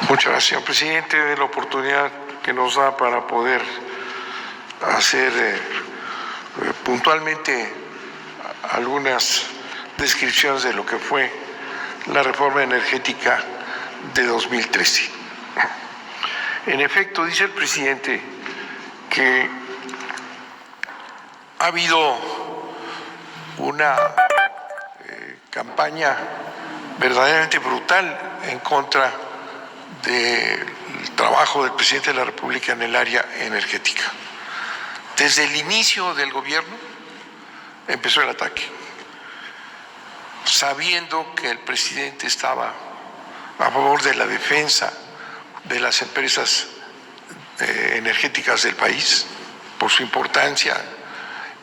Muchas gracias, señor presidente, de la oportunidad que nos da para poder hacer puntualmente algunas descripciones de lo que fue la reforma energética de 2013. En efecto, dice el presidente que ha habido una campaña verdaderamente brutal en contra del trabajo del presidente de la República en el área energética. Desde el inicio del gobierno empezó el ataque, sabiendo que el presidente estaba a favor de la defensa de las empresas energéticas del país, por su importancia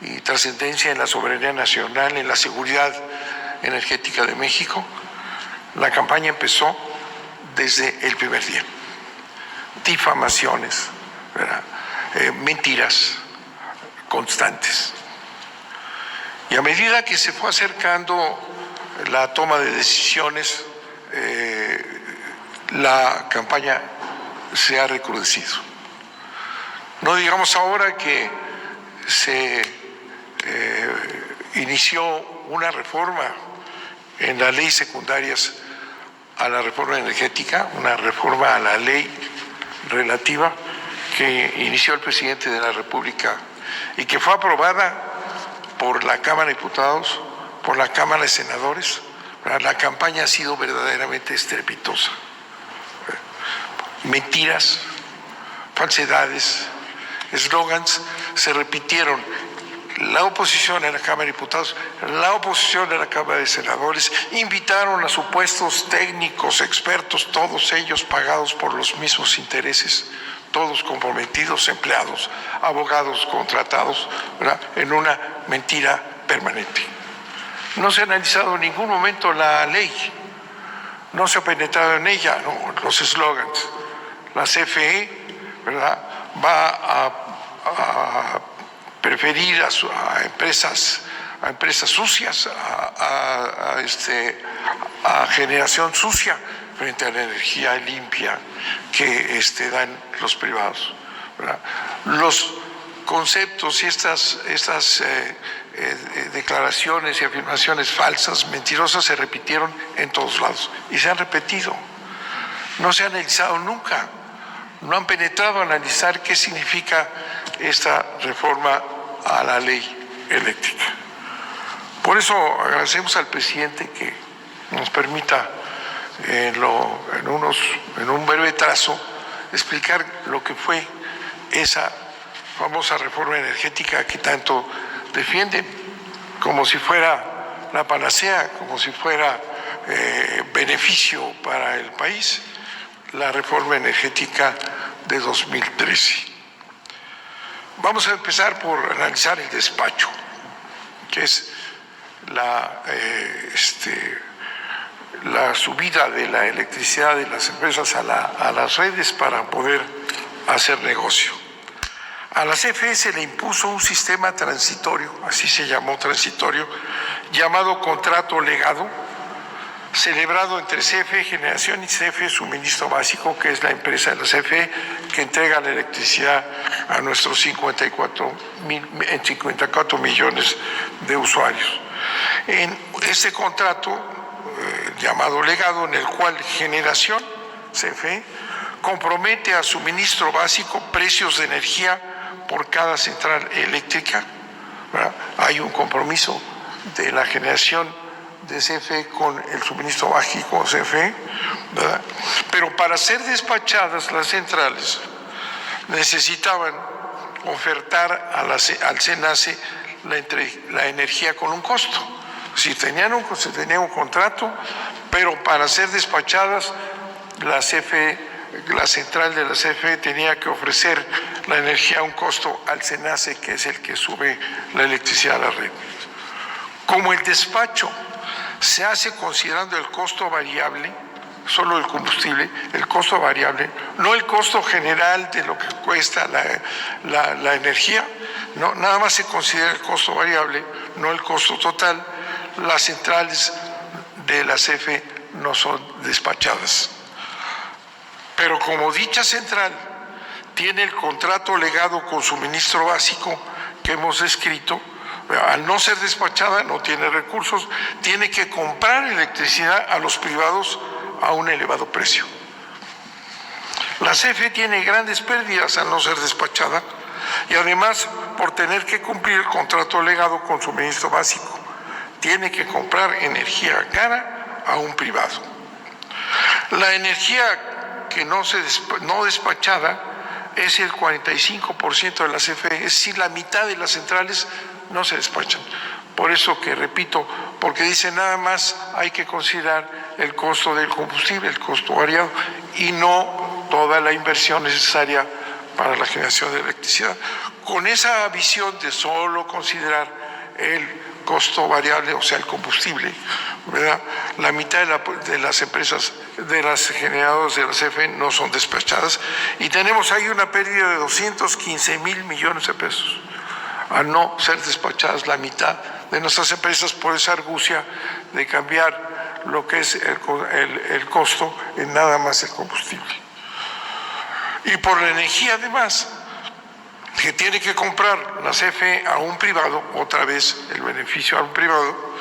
y trascendencia en la soberanía nacional, en la seguridad energética de México. La campaña empezó desde el primer día. Difamaciones, mentiras constantes. Y a medida que se fue acercando la toma de decisiones, la campaña se ha recrudecido. No digamos ahora que se inició una reforma en las leyes secundarias a la reforma energética, una reforma a la ley relativa que inició el presidente de la República y que fue aprobada por la Cámara de Diputados, por la Cámara de Senadores. La campaña ha sido verdaderamente estrepitosa. Mentiras, falsedades, eslogans se repitieron. La oposición en la Cámara de Diputados, la oposición en la Cámara de Senadores invitaron a supuestos técnicos, expertos, todos ellos pagados por los mismos intereses, todos comprometidos, empleados, abogados contratados, ¿verdad?, en una mentira permanente. No se ha analizado en ningún momento la ley, no se ha penetrado en ella, ¿no?, los eslogans. La CFE, ¿verdad?, va a preferir a empresas sucias, a generación sucia frente a la energía limpia que dan los privados, ¿verdad? Los conceptos y estas declaraciones y afirmaciones falsas, mentirosas, se repitieron en todos lados y se han repetido. No se ha analizado nunca, no han penetrado a analizar qué significa esta reforma a la ley eléctrica. Por eso agradecemos al presidente que nos permita en un breve trazo explicar lo que fue esa famosa reforma energética que tanto defienden, como si fuera la panacea, como si fuera beneficio para el país, la reforma energética de 2013. Vamos a empezar por analizar el despacho, que es la subida de la electricidad de las empresas a las redes para poder hacer negocio. A la CFE se le impuso un sistema transitorio, así se llamó transitorio, llamado contrato legado, celebrado entre CFE Generación y CFE Suministro Básico, que es la empresa de la CFE que entrega la electricidad a nuestros 54 millones de usuarios. En este contrato llamado legado, en el cual Generación, CFE, compromete a Suministro Básico precios de energía por cada central eléctrica, ¿verdad? Hay un compromiso de la Generación de CFE con el Suministro Básico CFE, ¿verdad? Pero para ser despachadas las centrales necesitaban ofertar al SENACE la energía con un costo. Si tenían un contrato, pero para ser despachadas la central de la CFE tenía que ofrecer la energía a un costo al SENACE, que es el que sube la electricidad a la red. Como el despacho se hace considerando el costo variable, solo el combustible, el costo variable, no el costo general de lo que cuesta la energía, no, nada más se considera el costo variable, no el costo total. Las centrales de la CFE no son despachadas. Pero como dicha central tiene el contrato legado con suministro básico que hemos descrito, al no ser despachada no tiene recursos, tiene que comprar electricidad a los privados a un elevado precio. La CFE tiene grandes pérdidas al no ser despachada y además por tener que cumplir el contrato legado con suministro básico. Tiene que comprar energía cara a un privado. La energía que no despachada es el 45% de la CFE, es decir, la mitad de las centrales no se despachan. Por eso que repito, porque dice nada más hay que considerar el costo del combustible, el costo variado, y no toda la inversión necesaria para la generación de electricidad. Con esa visión de solo considerar el costo variable, o sea, el combustible, ¿verdad? La mitad de las empresas, de las generadoras de la CFE no son despachadas y tenemos ahí una pérdida de 215,000 millones de pesos al no ser despachadas la mitad de nuestras empresas por esa argucia de cambiar lo que es el costo en nada más el combustible. Y por la energía además, que tiene que comprar la CFE a un privado, otra vez el beneficio a un privado,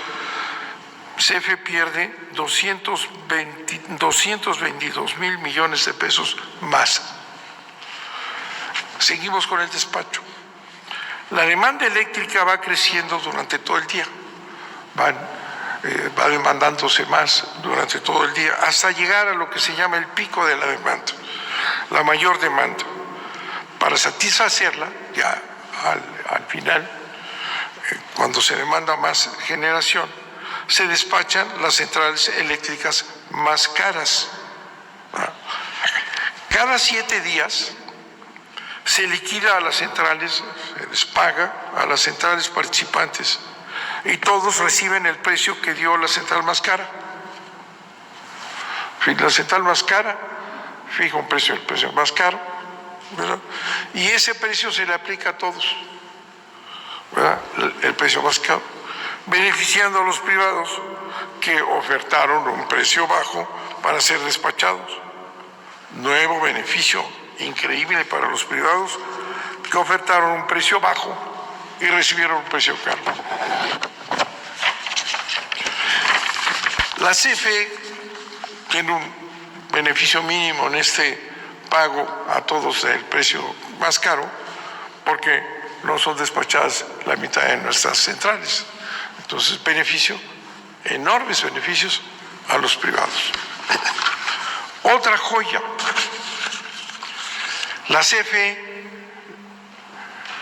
CFE pierde 222,000 millones de pesos más. Seguimos con el despacho. La demanda eléctrica va creciendo durante todo el día, va demandándose más durante todo el día, hasta llegar a lo que se llama el pico de la demanda, la mayor demanda. Para satisfacerla, ya al final, cuando se demanda más generación, se despachan las centrales eléctricas más caras. Cada 7 días se liquida a las centrales, se les paga a las centrales participantes y todos reciben el precio que dio la central más cara. La central más cara fija un precio, el precio más caro, ¿verdad? Y ese precio se le aplica a todos, ¿verdad? El precio más caro, beneficiando a los privados que ofertaron un precio bajo para ser despachados. Nuevo beneficio increíble para los privados que ofertaron un precio bajo y recibieron un precio caro. La CFE tiene un beneficio mínimo en este pago a todos del precio más caro porque no son despachadas la mitad de nuestras centrales. Entonces, enormes beneficios a los privados. Otra joya, la CFE,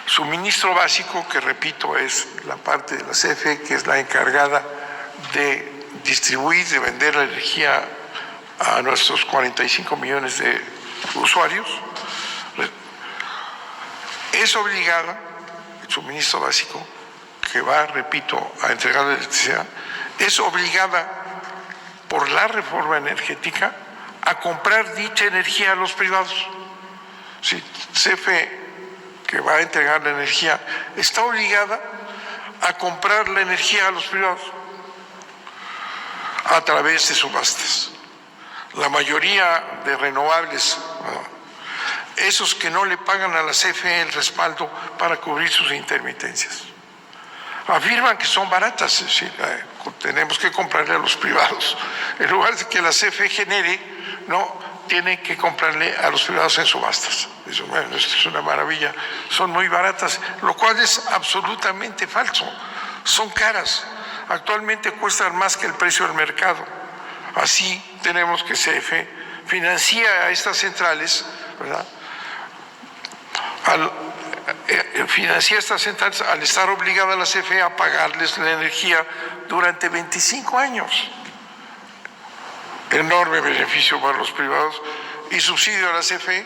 suministro básico, que repito es la parte de la CFE que es la encargada de distribuir, de vender la energía a nuestros 45 millones de usuarios, es obligada, el suministro básico, que va, repito, a entregar la electricidad, es obligada por la reforma energética a comprar dicha energía a los privados. Si CFE, que va a entregar la energía, está obligada a comprar la energía a los privados a través de subastas. La mayoría de renovables, esos que no le pagan a la CFE el respaldo para cubrir sus intermitencias, afirman que son baratas, es decir, tenemos que comprarle a los privados. En lugar de que la CFE genere, no, tiene que comprarle a los privados en subastas. Dicen, bueno, esto es una maravilla, son muy baratas, lo cual es absolutamente falso. Son caras, actualmente cuestan más que el precio del mercado. Así tenemos que CFE financia a estas centrales, ¿verdad? Financia estas centrales al estar obligada a la CFE a pagarles la energía durante 25 años. Enorme beneficio para los privados y subsidio a la CFE.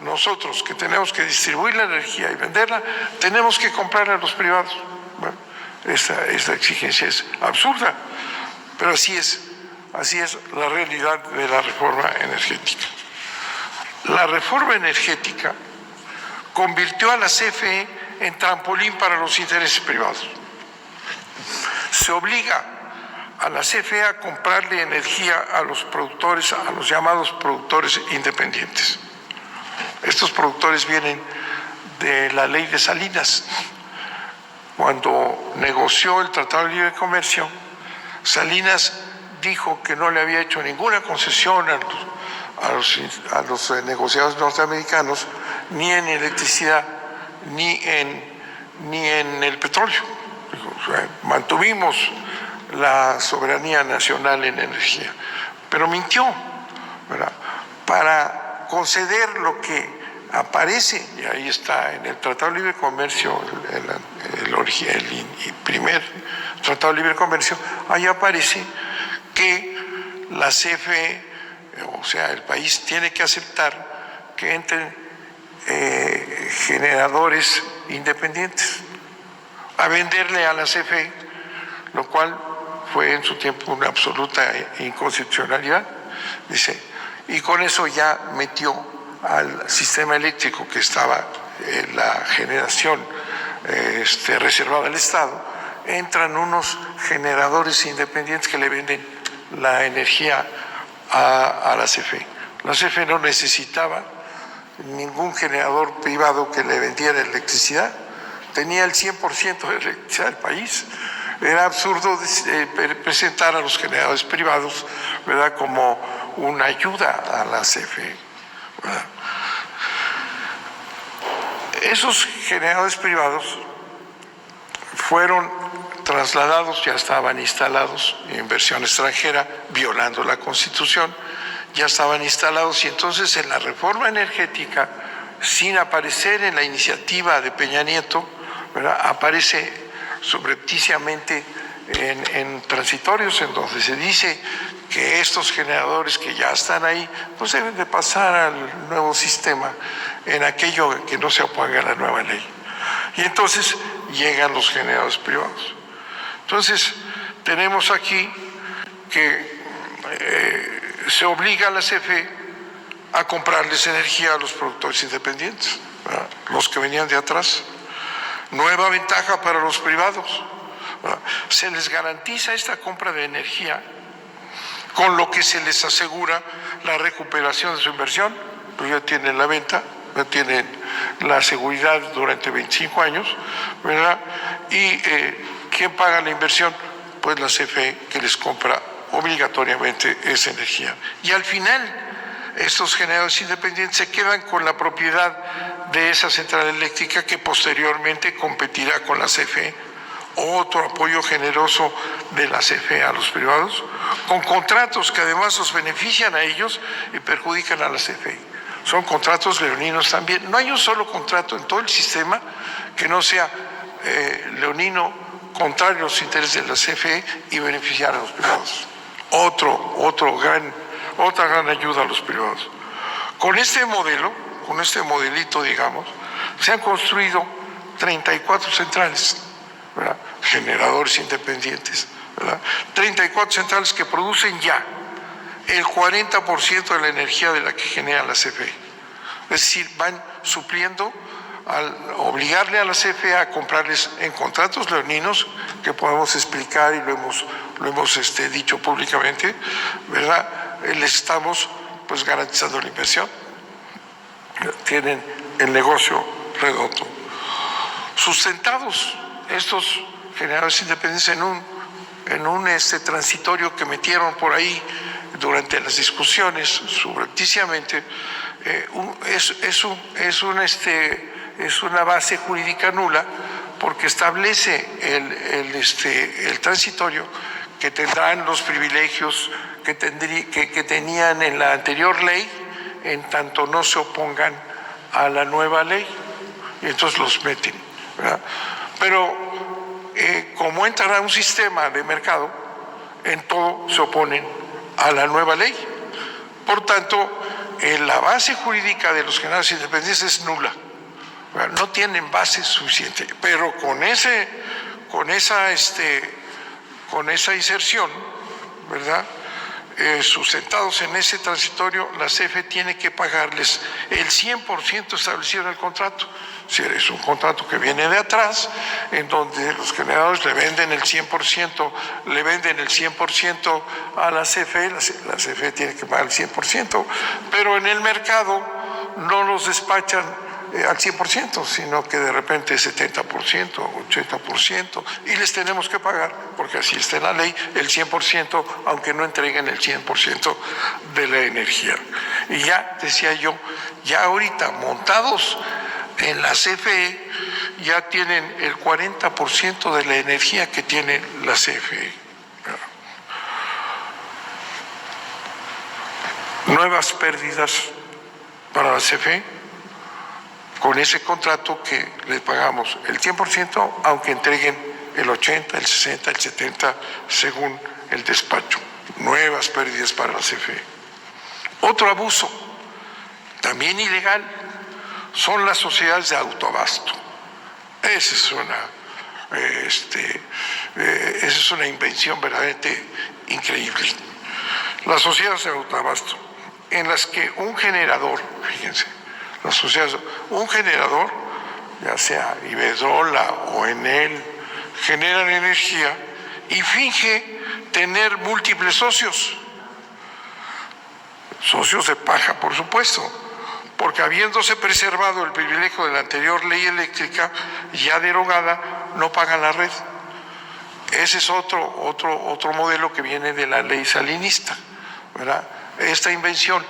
Nosotros que tenemos que distribuir la energía y venderla, tenemos que comprarla a los privados. Bueno, esta exigencia es absurda, pero así es la realidad de la reforma energética. La reforma energética convirtió a la CFE en trampolín para los intereses privados. Se obliga a la CFE a comprarle energía a los productores, a los llamados productores independientes. Estos productores vienen de la ley de Salinas. Cuando negoció el Tratado de Libre Comercio, Salinas dijo que no le había hecho ninguna concesión a los negociados norteamericanos, ni en electricidad, ni en el petróleo. O sea, mantuvimos la soberanía nacional en energía, pero mintió, ¿verdad? Para conceder lo que aparece, y ahí está en el Tratado de Libre Comercio, el primer Tratado de Libre Comercio, ahí aparece que la CFE, o sea, el país tiene que aceptar que entren generadores independientes a venderle a la CFE, lo cual fue en su tiempo una absoluta inconstitucionalidad, dice, y con eso ya metió al sistema eléctrico que estaba en la generación reservada al Estado, entran unos generadores independientes que le venden la energía a la CFE. La CFE no necesitaba ningún generador privado que le vendiera electricidad, tenía el 100% de electricidad del país. Era absurdo presentar a los generadores privados, ¿verdad?, como una ayuda a la CFE, ¿verdad? Esos generadores privados fueron trasladados, ya estaban instalados, inversión extranjera, violando la Constitución, ya estaban instalados, y entonces en la reforma energética, sin aparecer en la iniciativa de Peña Nieto, ¿verdad?, aparece subrepticiamente en transitorios, en donde se dice que estos generadores que ya están ahí, pues deben de pasar al nuevo sistema en aquello que no se oponga a la nueva ley. Y entonces llegan los generadores privados. Entonces tenemos aquí que se obliga a la CFE a comprarles energía a los productores independientes, ¿verdad?, los que venían de atrás. Nueva ventaja para los privados, ¿verdad? Se les garantiza esta compra de energía, con lo que se les asegura la recuperación de su inversión, pues ya tienen la venta, ya tienen la seguridad durante 25 años, ¿verdad? Y ¿quién paga la inversión? Pues la CFE, que les compra obligatoriamente esa energía. Y al final, estos generadores independientes se quedan con la propiedad de esa central eléctrica, que posteriormente competirá con la CFE. Otro apoyo generoso de la CFE a los privados, con contratos que además los benefician a ellos y perjudican a la CFE. Son contratos leoninos también. No hay un solo contrato en todo el sistema que no sea leonino, contrario a los intereses de la CFE y beneficiar a los privados. Otra gran ayuda a los privados. Con este modelo, con este modelito, digamos, se han construido 34 centrales, ¿verdad?, generadores independientes, ¿verdad?, 34 centrales que producen ya el 40% de la energía de la que genera la CFE. Es decir, van supliendo al obligarle a la CFE a comprarles en contratos leoninos, que podemos explicar y lo hemos dicho públicamente, ¿verdad?, les estamos pues garantizando la inversión. Tienen el negocio redondo. Sustentados estos generadores independientes en un transitorio que metieron por ahí durante las discusiones subrepticiamente, es una base jurídica nula, porque establece el transitorio que tendrán los privilegios que tenían en la anterior ley, en tanto no se opongan a la nueva ley, y entonces los meten, ¿verdad? Pero como entran a un sistema de mercado, en todo se oponen a la nueva ley. Por tanto, la base jurídica de los generadores independientes es nula, ¿verdad? No tienen base suficiente, pero con esa inserción, ¿verdad?, sustentados en ese transitorio, la CFE tiene que pagarles el 100% establecido en el contrato. Si es un contrato que viene de atrás, en donde los generadores le venden el 100%, a la CFE, la CFE tiene que pagar el 100%, pero en el mercado no los despachan al 100%, sino que de repente 70%, 80%, y les tenemos que pagar, porque así está en la ley, el 100%, aunque no entreguen el 100% de la energía. Y ya, decía yo, ya ahorita montados en la CFE, ya tienen el 40% de la energía que tiene la CFE. Nuevas pérdidas para la CFE, con ese contrato que les pagamos el 100%, aunque entreguen el 80, el 60, el 70, según el despacho. Nuevas pérdidas para la CFE. Otro abuso, también ilegal, son las sociedades de autoabasto. Esa es una invención verdaderamente increíble. Las sociedades de autoabasto, en las que un generador, fíjense, las sociedades, un generador, ya sea Iberdrola o Enel, generan energía y finge tener múltiples socios. Socios de paja, por supuesto, porque habiéndose preservado el privilegio de la anterior ley eléctrica, ya derogada, no pagan la red. Ese es otro modelo que viene de la ley salinista, ¿verdad? Esta invención,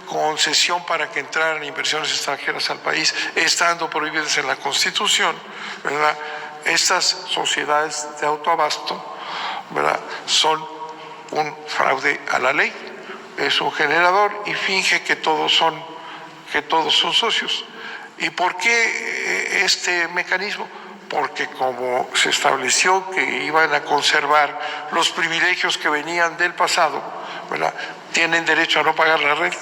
concesión para que entraran inversiones extranjeras al país, estando prohibidas en la Constitución, ¿verdad? Estas sociedades de autoabasto, ¿verdad?, son un fraude a la ley. Es un generador y finge que todos son socios. ¿Y por qué este mecanismo? Porque como se estableció que iban a conservar los privilegios que venían del pasado, ¿verdad?, tienen derecho a no pagar la red,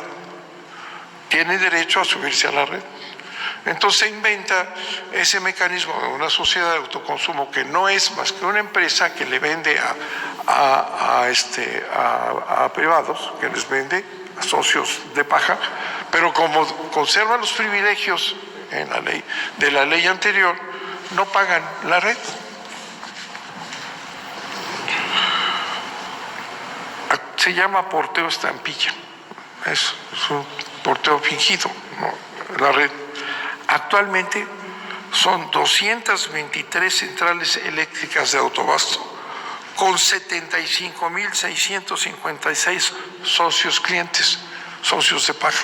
tienen derecho a subirse a la red. Entonces se inventa ese mecanismo de una sociedad de autoconsumo que no es más que una empresa que le vende a privados, que les vende a socios de paja, pero como conserva los privilegios en la ley, de la ley anterior, no pagan la red. Se llama porteo estampilla. Es un porteo fingido, ¿no? La red. Actualmente son 223 centrales eléctricas de autoabasto con 75.656 socios clientes, socios de paga.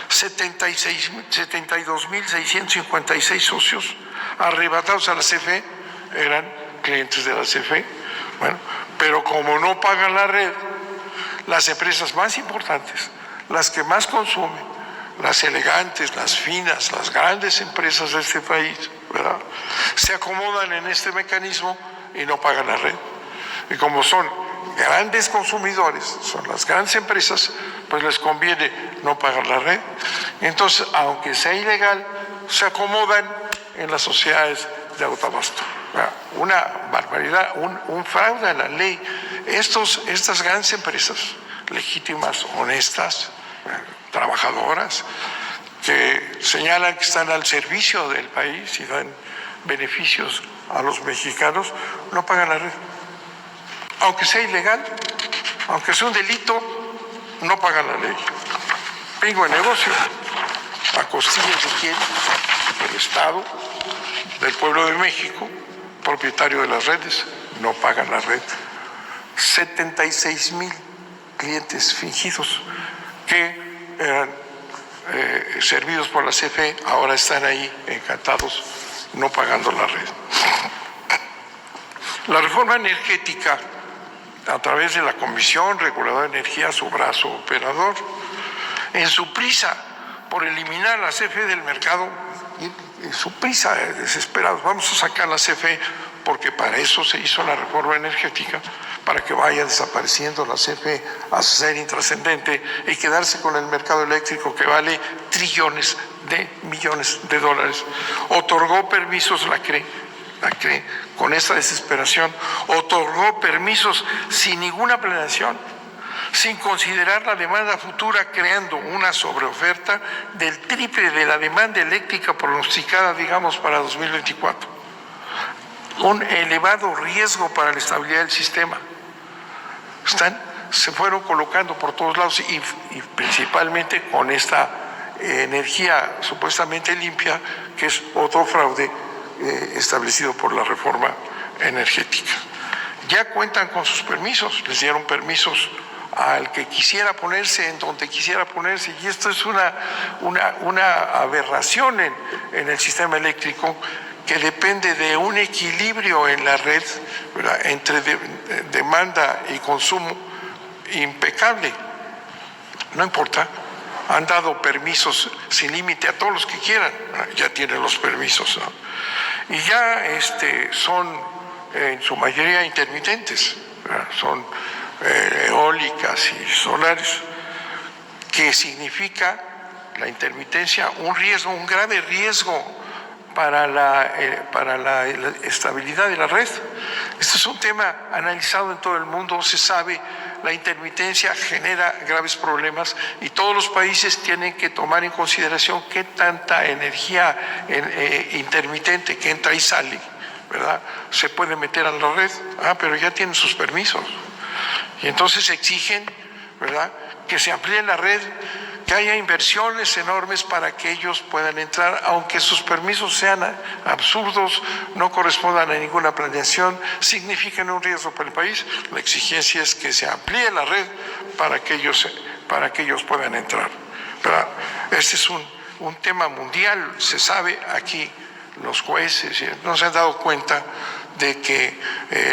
72.656 socios arrebatados a la CFE eran clientes de la CFE. Bueno, pero como no pagan la red, las empresas más importantes, las que más consumen, las elegantes, las finas, las grandes empresas de este país, ¿verdad?, se acomodan en este mecanismo y no pagan la red. Y como son grandes consumidores, son las grandes empresas, pues les conviene no pagar la red. Entonces, aunque sea ilegal, se acomodan en las sociedades de autoabasto. Una barbaridad, un fraude a la ley. Estas grandes empresas, legítimas, honestas, trabajadoras, que señalan que están al servicio del país y dan beneficios a los mexicanos, no pagan la red. Aunque sea ilegal, aunque sea un delito, no pagan la ley. Pingo de negocio, a costillas de quién, del Estado, del pueblo de México, propietario de las redes, no pagan la red. 76,000 clientes fingidos que eran servidos por la CFE, ahora están ahí encantados, no pagando la red. La reforma energética, a través de la Comisión Reguladora de Energía, su brazo operador, en su prisa por eliminar la CFE del mercado, en su prisa, desesperados, vamos a sacar la CFE, porque para eso se hizo la reforma energética, para que vaya desapareciendo la CFE, a ser intrascendente y quedarse con el mercado eléctrico que vale trillones de millones de dólares. Otorgó permisos, la CRE, con esta desesperación, otorgó permisos sin ninguna planeación, sin considerar la demanda futura, creando una sobreoferta del triple de la demanda eléctrica pronosticada, digamos, para 2024. Un elevado riesgo para la estabilidad del sistema. Se fueron colocando por todos lados y principalmente con esta energía supuestamente limpia, que es otro fraude establecido por la reforma energética. Ya cuentan con sus permisos, les dieron permisos al que quisiera ponerse en donde quisiera ponerse, y esto es una aberración en el sistema eléctrico, que depende de un equilibrio en la red, ¿verdad?, entre demanda y consumo impecable. No importa, han dado permisos sin límite a todos los que quieran, ya tienen los permisos, ¿no? Y ya son en su mayoría intermitentes, ¿verdad? Son eólicas y solares, que significa la intermitencia un riesgo, un grave riesgo para la estabilidad de la red. Este es un tema analizado en todo el mundo, se sabe, la intermitencia genera graves problemas y todos los países tienen que tomar en consideración qué tanta energía intermitente que entra y sale, ¿verdad?, se puede meter a la red. Pero ya tienen sus permisos. Y entonces exigen, ¿verdad?, que se amplíe la red, que haya inversiones enormes para que ellos puedan entrar, aunque sus permisos sean absurdos, no correspondan a ninguna planeación, significan un riesgo para el país. La exigencia es que se amplíe la red para que ellos puedan entrar, ¿verdad? Este es un tema mundial, se sabe. Aquí los jueces no se han dado cuenta de que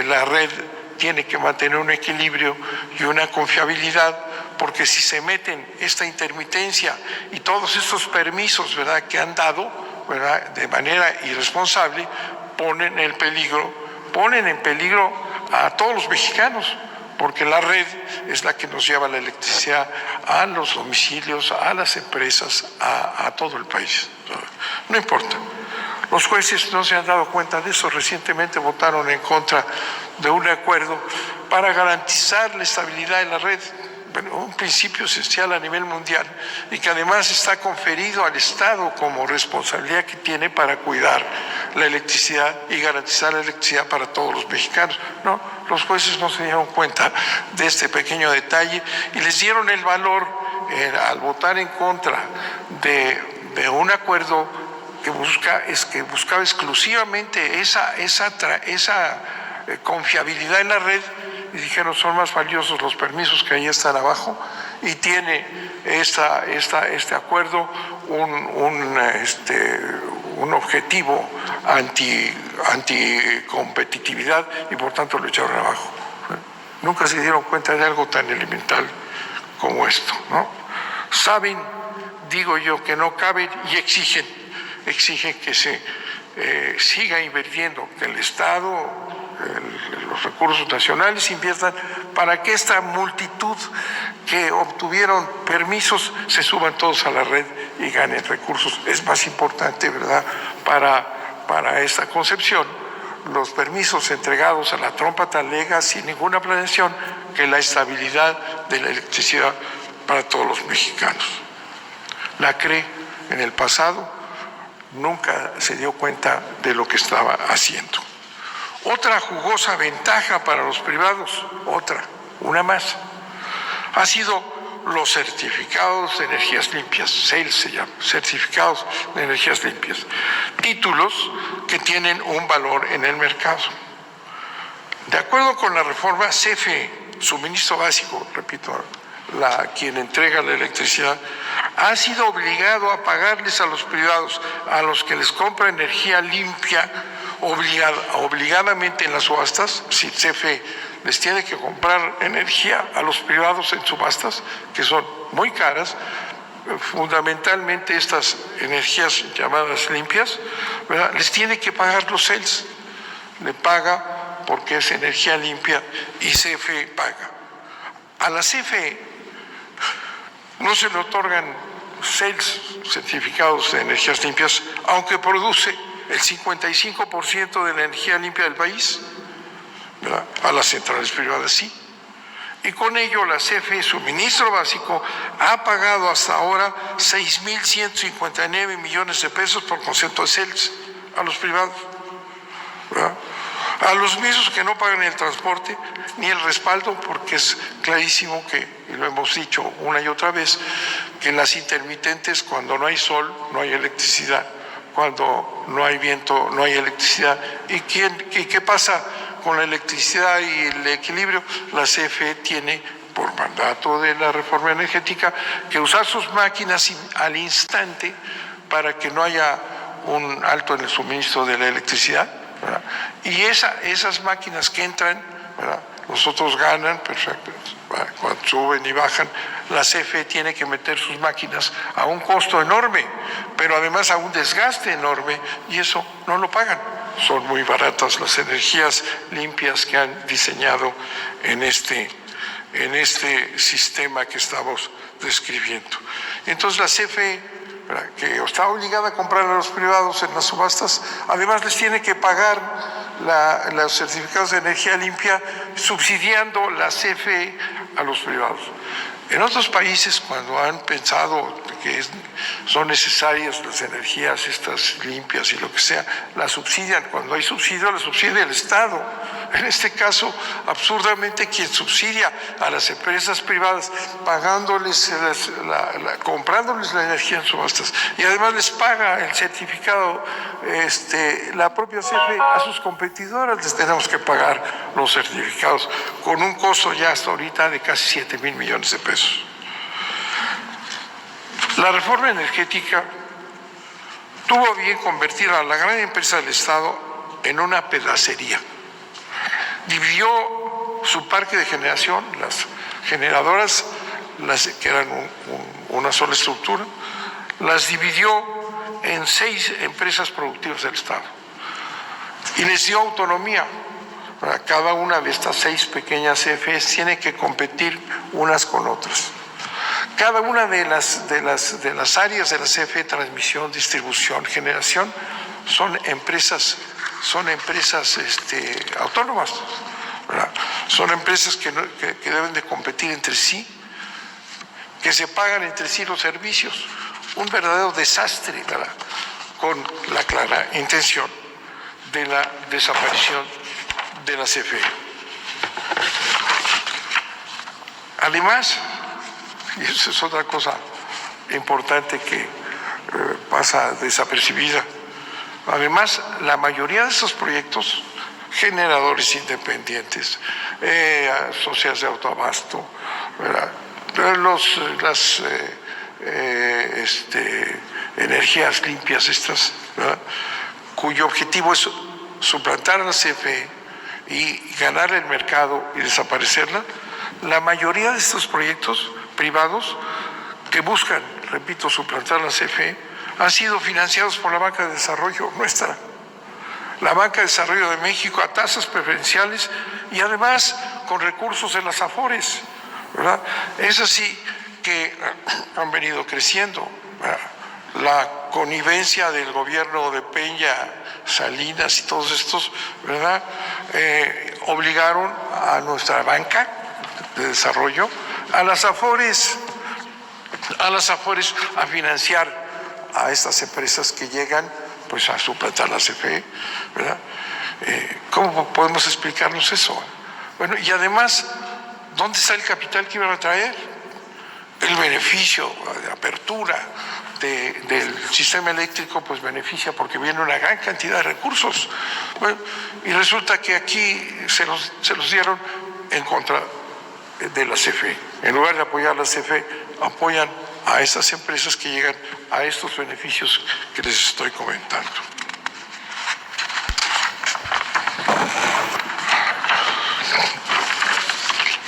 la red tiene que mantener un equilibrio y una confiabilidad, porque si se meten esta intermitencia y todos estos permisos, ¿verdad?, que han dado, ¿verdad?, de manera irresponsable, ponen en peligro a todos los mexicanos, porque la red es la que nos lleva la electricidad a los domicilios, a las empresas, a todo el país. No importa. Los jueces no se han dado cuenta de eso. Recientemente votaron en contra de un acuerdo para garantizar la estabilidad de la red, un principio esencial a nivel mundial, y que además está conferido al Estado como responsabilidad que tiene para cuidar la electricidad y garantizar la electricidad para todos los mexicanos. No, los jueces no se dieron cuenta de este pequeño detalle y les dieron el valor al votar en contra de un acuerdo que buscaba exclusivamente esa confiabilidad en la red, y dijeron: son más valiosos los permisos que ahí están abajo, y tiene este acuerdo un objetivo anticompetitividad, y por tanto lo echaron abajo. Nunca se dieron cuenta de algo tan elemental como esto, ¿no? Saben, digo yo, que no caben y exigen que se siga invirtiendo, que el Estado, los recursos nacionales inviertan para que esta multitud que obtuvieron permisos se suban todos a la red y ganen recursos. Es más importante, ¿verdad?, para esta concepción, los permisos entregados a la trompa talega sin ninguna planeación, que la estabilidad de la electricidad para todos los mexicanos. La CRE en el pasado nunca se dio cuenta de lo que estaba haciendo. Otra jugosa ventaja para los privados, una más, ha sido los certificados de energías limpias, CEL se llama, certificados de energías limpias, títulos que tienen un valor en el mercado. De acuerdo con la reforma, CFE, suministro básico, repito, quien entrega la electricidad, ha sido obligado a pagarles a los privados, a los que les compra energía limpia, obligadamente en las subastas. Si CFE les tiene que comprar energía a los privados en subastas, que son muy caras, fundamentalmente estas energías llamadas limpias, ¿verdad?, les tiene que pagar los CELS. Le paga porque es energía limpia y CFE paga. A la CFE no se le otorgan CELS, certificados de energías limpias, aunque produce el 55% de la energía limpia del país, ¿verdad? A las centrales privadas sí. Y con ello la CFE, suministro básico, ha pagado hasta ahora 6.159 millones de pesos por concepto de CELS a los privados, ¿verdad? A los mismos que no pagan el transporte ni el respaldo, porque es clarísimo que, y lo hemos dicho una y otra vez, que en las intermitentes, cuando no hay sol, no hay electricidad, cuando no hay viento, no hay electricidad. ¿Y qué pasa con la electricidad y el equilibrio? La CFE tiene, por mandato de la reforma energética, que usar sus máquinas al instante para que no haya un alto en el suministro de la electricidad, ¿verdad? Y esas máquinas que entran, ¿verdad?, los otros ganan, perfecto, cuando suben y bajan, la CFE tiene que meter sus máquinas a un costo enorme, pero además a un desgaste enorme, y eso no lo pagan. Son muy baratas las energías limpias que han diseñado en este sistema que estamos describiendo. Entonces la CFE, que está obligada a comprar a los privados en las subastas, además les tiene que pagar los certificados de energía limpia, subsidiando la CFE a los privados. En otros países, cuando han pensado que son necesarias las energías estas limpias y lo que sea, las subsidian. Cuando hay subsidio, la subsidia el Estado. En este caso, absurdamente, quien subsidia a las empresas privadas, pagándoles, comprándoles la energía en subastas, y además les paga el certificado, la propia CFE a sus competidoras les tenemos que pagar los certificados, con un costo ya hasta ahorita de casi 7,000 millones de pesos. La reforma energética tuvo bien convertir a la gran empresa del Estado en una pedacería. Dividió su parque de generación, las generadoras, que eran una sola estructura, las dividió en 6 empresas productivas del Estado y les dio autonomía. Cada una de estas 6 pequeñas CFEs tiene que competir unas con otras. Cada una de las áreas de la CFE, transmisión, distribución, generación, son empresas autónomas, ¿verdad? Son empresas que deben de competir entre sí, que se pagan entre sí los servicios. Un verdadero desastre, ¿verdad?, con la clara intención de la desaparición de la CFE. Además, y eso es otra cosa importante que pasa desapercibida, además, la mayoría de estos proyectos, generadores independientes, sociedades de autoabasto, ¿verdad?, las energías limpias estas, ¿verdad?, cuyo objetivo es suplantar a la CFE y ganar el mercado y desaparecerla. La mayoría de estos proyectos privados que buscan, repito, suplantar la CFE, han sido financiados por la Banca de Desarrollo nuestra, la Banca de Desarrollo de México, a tasas preferenciales y además con recursos de las AFORES, ¿verdad? Es así que han venido creciendo, ¿verdad? La connivencia del gobierno de Peña, Salinas y todos estos, ¿verdad?, obligaron a nuestra banca de desarrollo, a las AFORES a financiar a estas empresas que llegan pues a suplantar la CFE, ¿verdad? ¿Cómo podemos explicarnos eso? Bueno, y además, ¿dónde está el capital que iban a traer? El beneficio de apertura del sistema eléctrico pues beneficia porque viene una gran cantidad de recursos. Bueno, y resulta que aquí se los dieron en contra de la CFE. En lugar de apoyar a la CFE, apoyan a estas empresas que llegan a estos beneficios que les estoy comentando.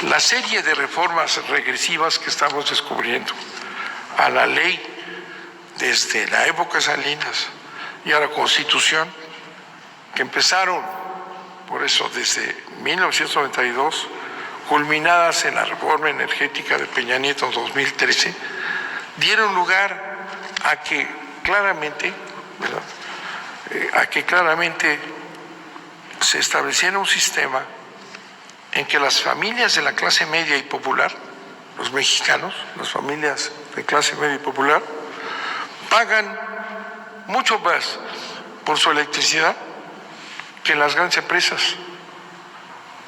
La serie de reformas regresivas que estamos descubriendo a la ley desde la época de Salinas y a la Constitución, que empezaron, por eso, desde 1992, culminadas en la reforma energética de Peña Nieto en 2013, dieron lugar a que claramente, ¿verdad?, se estableciera un sistema en que las familias de la clase media y popular, los mexicanos, las familias de clase media y popular, pagan mucho más por su electricidad que las grandes empresas,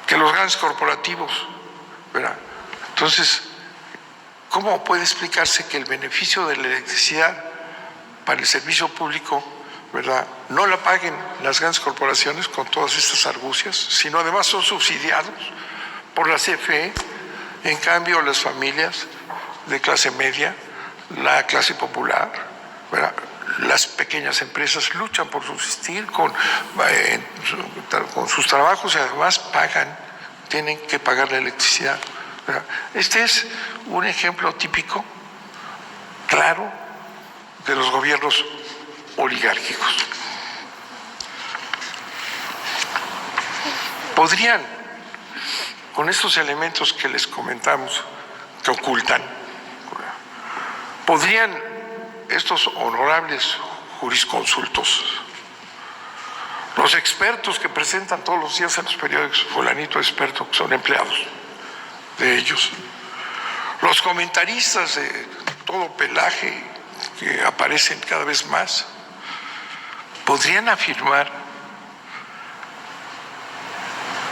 que los grandes corporativos, ¿verdad? Entonces, ¿cómo puede explicarse que el beneficio de la electricidad para el servicio público, ¿verdad?, no la paguen las grandes corporaciones con todas estas argucias, sino además son subsidiados por la CFE? En cambio, las familias de clase media, la clase popular, ¿verdad?, las pequeñas empresas luchan por subsistir con sus trabajos y además tienen que pagar la electricidad, ¿verdad? Este es un ejemplo típico, claro, de los gobiernos oligárquicos. Podrían, con estos elementos que les comentamos, que ocultan, podrían estos honorables jurisconsultos, los expertos que presentan todos los días en los periódicos, fulanito experto, que son empleados de ellos, los comentaristas de todo pelaje que aparecen cada vez más, podrían afirmar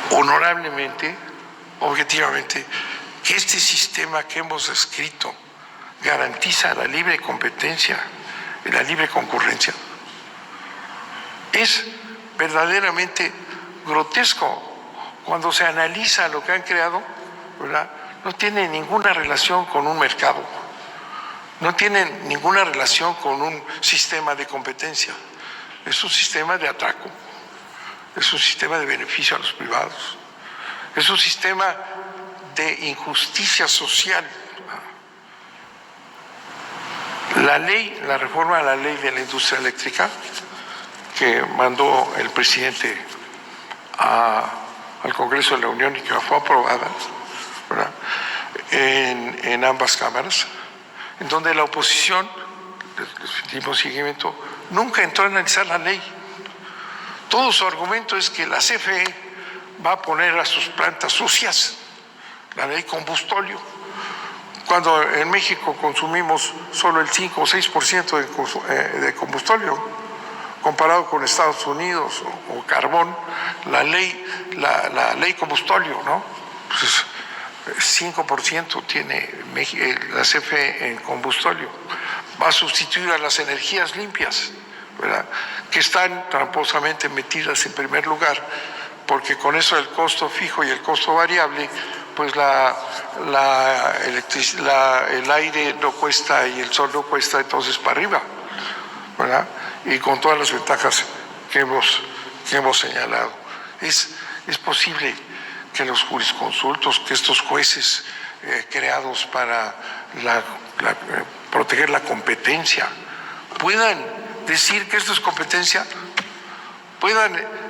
honorablemente, objetivamente, que este sistema que hemos descrito garantiza la libre competencia y la libre concurrencia. Es verdaderamente grotesco cuando se analiza lo que han creado, ¿verdad? No tiene ninguna relación con un mercado, no tiene ninguna relación con un sistema de competencia, es un sistema de atraco, es un sistema de beneficio a los privados, es un sistema de injusticia social. La reforma a la ley de la industria eléctrica que mandó el presidente al Congreso de la Unión y que fue aprobada, ¿verdad?, en ambas cámaras, en donde la oposición, les dimos seguimiento, nunca entró a analizar la ley. Todo su argumento es que la CFE va a poner a sus plantas sucias la ley combustóleo, cuando en México consumimos solo el 5 o 6% de combustóleo, comparado con Estados Unidos o carbón, la ley combustóleo, ¿no? Pues 5% tiene la CFE en combustóleo. Va a sustituir a las energías limpias, ¿verdad?, que están tramposamente metidas en primer lugar, porque con eso el costo fijo y el costo variable, pues el aire no cuesta y el sol no cuesta, entonces para arriba, ¿verdad?, y con todas las ventajas que hemos señalado. Es posible que los jurisconsultos, que estos jueces creados para proteger la competencia, puedan decir que esto es competencia, puedan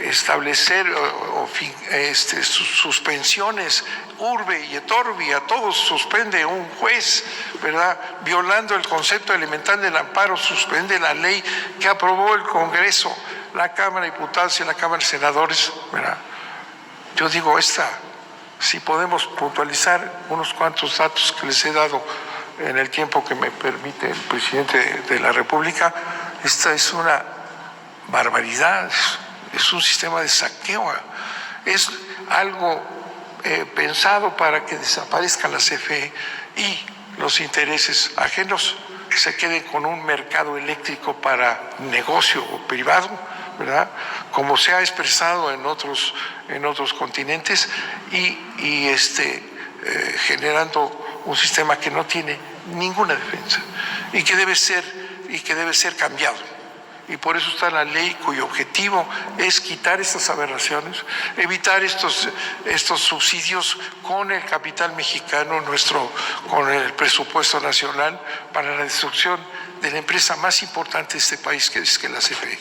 establecer suspensiones urbe y et orbi, a todos suspende un juez, ¿verdad?, violando el concepto elemental del amparo, suspende la ley que aprobó el Congreso, la Cámara de Diputados y la Cámara de Senadores, ¿verdad? Yo digo, si podemos puntualizar unos cuantos datos que les he dado en el tiempo que me permite el presidente de la República, esta es una barbaridad, es un sistema de saqueo, es algo pensado para que desaparezca la CFE y los intereses ajenos se queden con un mercado eléctrico para negocio privado, ¿verdad?, como se ha expresado en otros continentes, y generando un sistema que no tiene ninguna defensa y que debe ser cambiado. Y por eso está la ley, cuyo objetivo es quitar estas aberraciones, evitar estos subsidios con el capital mexicano, con el presupuesto nacional, para la destrucción de la empresa más importante de este país, que es la CFE,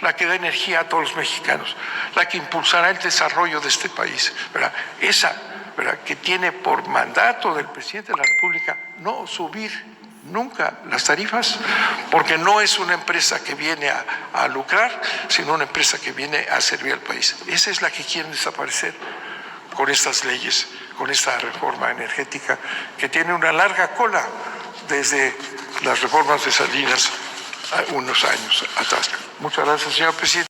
la que da energía a todos los mexicanos, la que impulsará el desarrollo de este país, ¿verdad? Esa, ¿verdad?, que tiene por mandato del presidente de la República no subir nunca las tarifas, porque no es una empresa que viene a lucrar, sino una empresa que viene a servir al país. Esa es la que quieren desaparecer con estas leyes, con esta reforma energética que tiene una larga cola desde las reformas de Salinas unos años atrás. Muchas gracias, señor presidente.